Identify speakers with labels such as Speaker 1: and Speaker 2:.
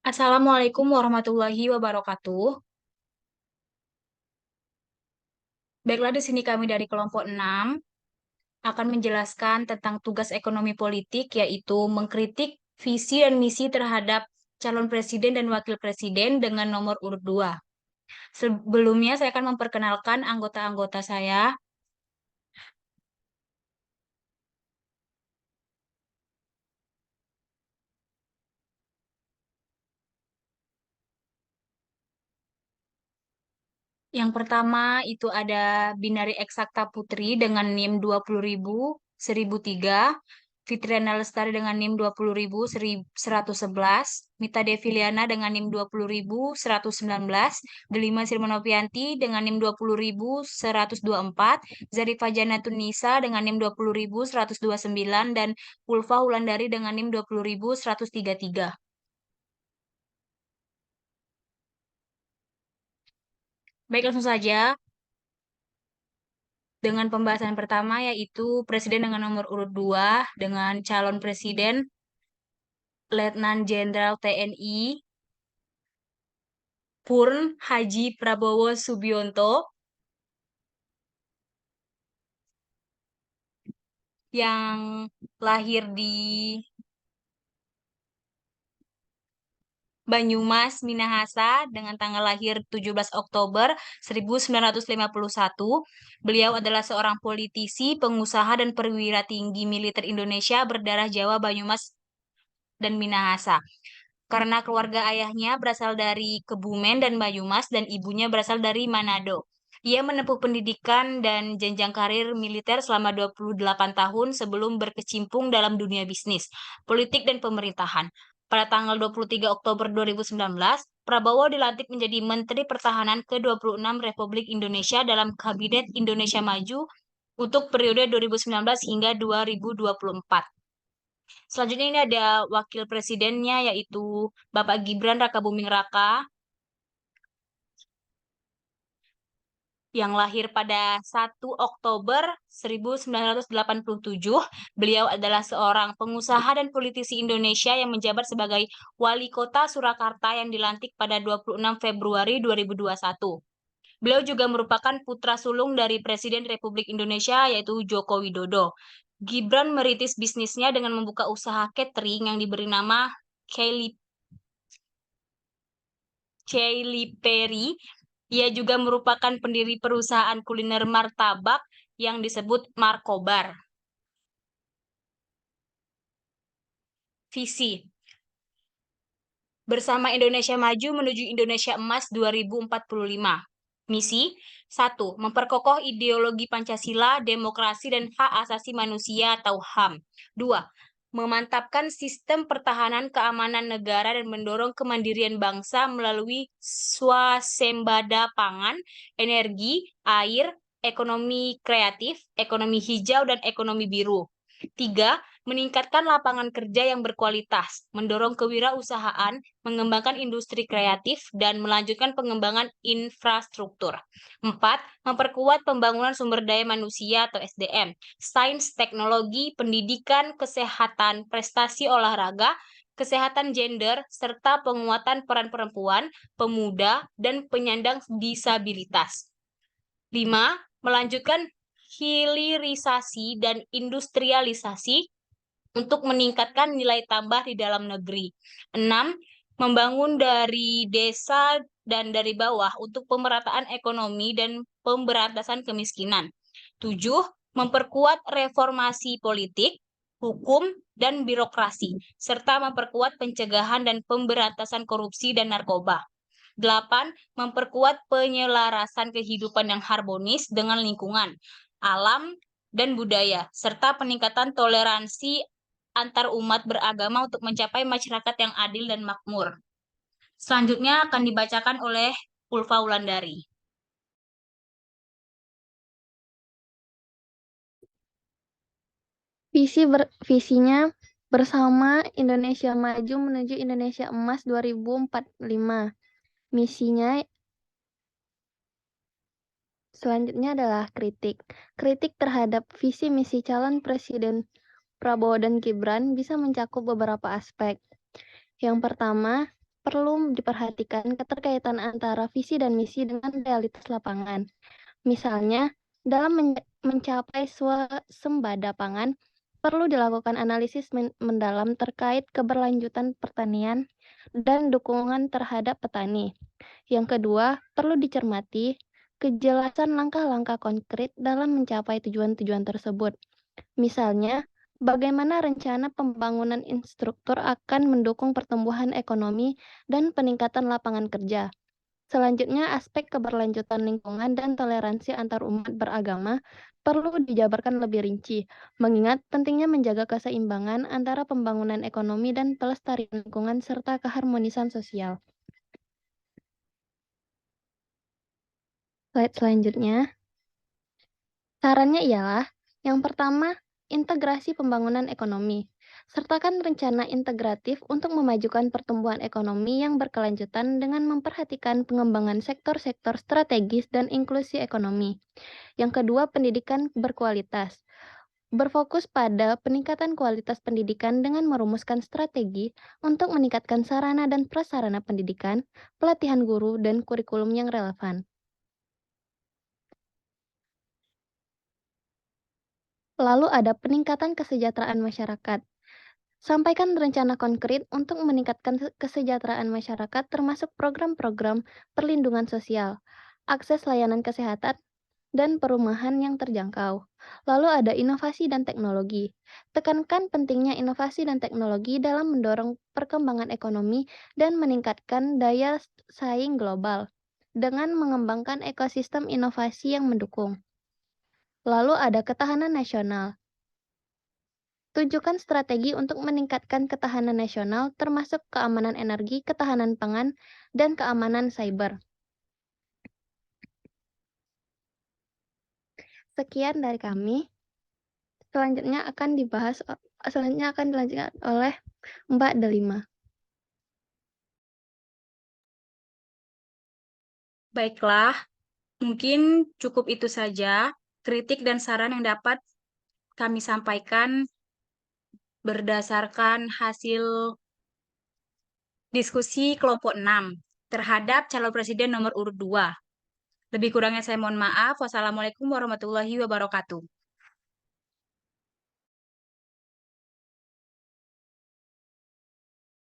Speaker 1: Assalamualaikum warahmatullahi wabarakatuh. Baiklah, di sini kami dari kelompok 6 akan menjelaskan tentang tugas ekonomi politik, yaitu mengkritik visi dan misi terhadap calon presiden dan wakil presiden dengan nomor urut 2. Sebelumnya, saya akan memperkenalkan anggota-anggota saya. Yang pertama itu ada Binari Eksakta Putri dengan NIM 20.000 1003, Fitriana Lestari dengan NIM 20.111, Mita Deviliana dengan NIM 20.119, Delima Sirmanopianti dengan NIM 20.124, Zarifah Janatun Nisa dengan NIM 20.129, dan Ulfa Wulandari dengan NIM 20.133. Baik, langsung saja dengan pembahasan pertama, yaitu presiden dengan nomor urut 2 dengan calon presiden Letnan Jenderal TNI Purn Haji Prabowo Subianto yang lahir di Banyumas, Minahasa dengan tanggal lahir 17 Oktober 1951. Beliau adalah seorang politisi, pengusaha, dan perwira tinggi militer Indonesia berdarah Jawa, Banyumas, dan Minahasa. Karena keluarga ayahnya berasal dari Kebumen dan Banyumas dan ibunya berasal dari Manado. Ia menempuh pendidikan dan jenjang karir militer selama 28 tahun sebelum berkecimpung dalam dunia bisnis, politik, dan pemerintahan. Pada tanggal 23 Oktober 2019, Prabowo dilantik menjadi Menteri Pertahanan ke-26 Republik Indonesia dalam Kabinet Indonesia Maju untuk periode 2019 hingga 2024. Selanjutnya ini ada wakil presidennya, yaitu Bapak Gibran Rakabuming Raka yang lahir pada 1 Oktober 1987. Beliau adalah seorang pengusaha dan politisi Indonesia yang menjabat sebagai Wali Kota Surakarta yang dilantik pada 26 Februari 2021. Beliau juga merupakan putra sulung dari Presiden Republik Indonesia, yaitu Joko Widodo. Gibran merintis bisnisnya dengan membuka usaha catering yang diberi nama Kelly Perry. Ia juga merupakan pendiri perusahaan kuliner martabak yang disebut Markobar. Visi Bersama Indonesia Maju menuju Indonesia Emas 2045. Misi 1. Memperkokoh ideologi Pancasila, demokrasi, dan hak asasi manusia atau HAM. 2. Memantapkan sistem pertahanan keamanan negara dan mendorong kemandirian bangsa melalui swasembada pangan, energi, air, ekonomi kreatif, ekonomi hijau, dan ekonomi biru. 3. Meningkatkan lapangan kerja yang berkualitas, mendorong kewirausahaan, mengembangkan industri kreatif, dan melanjutkan pengembangan infrastruktur. 4. Memperkuat pembangunan sumber daya manusia atau SDM, sains, teknologi, pendidikan, kesehatan, prestasi olahraga, kesehatan gender, serta penguatan peran perempuan, pemuda, dan penyandang disabilitas. 5. Melanjutkan hilirisasi dan industrialisasi untuk meningkatkan nilai tambah di dalam negeri. 6. Membangun dari desa dan dari bawah untuk pemerataan ekonomi dan pemberantasan kemiskinan. 7. Memperkuat reformasi politik, hukum, dan birokrasi, serta memperkuat pencegahan dan pemberantasan korupsi dan narkoba. 8. Memperkuat penyelarasan kehidupan yang harmonis dengan lingkungan, alam, dan budaya, serta peningkatan toleransi antar umat beragama untuk mencapai masyarakat yang adil dan makmur. Selanjutnya akan dibacakan oleh Ulfa Wulandari.
Speaker 2: Visinya bersama Indonesia Maju menuju Indonesia Emas 2045. Misinya selanjutnya adalah kritik. Kritik terhadap visi misi calon Presiden Prabowo dan Gibran bisa mencakup beberapa aspek. Yang pertama, perlu diperhatikan keterkaitan antara visi dan misi dengan realitas lapangan. Misalnya, dalam mencapai swasembada pangan, perlu dilakukan analisis mendalam terkait keberlanjutan pertanian dan dukungan terhadap petani. Yang kedua, perlu dicermati kejelasan langkah-langkah konkret dalam mencapai tujuan-tujuan tersebut. Misalnya, bagaimana rencana pembangunan infrastruktur akan mendukung pertumbuhan ekonomi dan peningkatan lapangan kerja. Selanjutnya, aspek keberlanjutan lingkungan dan toleransi antarumat beragama perlu dijabarkan lebih rinci, mengingat pentingnya menjaga keseimbangan antara pembangunan ekonomi dan pelestarian lingkungan serta keharmonisan sosial. Slide selanjutnya. Sarannya ialah, yang pertama, integrasi pembangunan ekonomi. Sertakan rencana integratif untuk memajukan pertumbuhan ekonomi yang berkelanjutan dengan memperhatikan pengembangan sektor-sektor strategis dan inklusi ekonomi. Yang kedua, pendidikan berkualitas. Berfokus pada peningkatan kualitas pendidikan dengan merumuskan strategi untuk meningkatkan sarana dan prasarana pendidikan, pelatihan guru, dan kurikulum yang relevan. Lalu ada peningkatan kesejahteraan masyarakat. Sampaikan rencana konkret untuk meningkatkan kesejahteraan masyarakat termasuk program-program perlindungan sosial, akses layanan kesehatan, dan perumahan yang terjangkau. Lalu ada inovasi dan teknologi. Tekankan pentingnya inovasi dan teknologi dalam mendorong perkembangan ekonomi dan meningkatkan daya saing global dengan mengembangkan ekosistem inovasi yang mendukung. Lalu ada ketahanan nasional. Tunjukkan strategi untuk meningkatkan ketahanan nasional termasuk keamanan energi, ketahanan pangan, dan keamanan cyber. Sekian dari kami. Selanjutnya akan dilanjutkan oleh Mbak Delima.
Speaker 1: Baiklah, mungkin cukup itu saja kritik dan saran yang dapat kami sampaikan berdasarkan hasil diskusi kelompok 6 terhadap calon presiden nomor urut 2. Lebih kurangnya saya mohon maaf. Wassalamualaikum warahmatullahi wabarakatuh.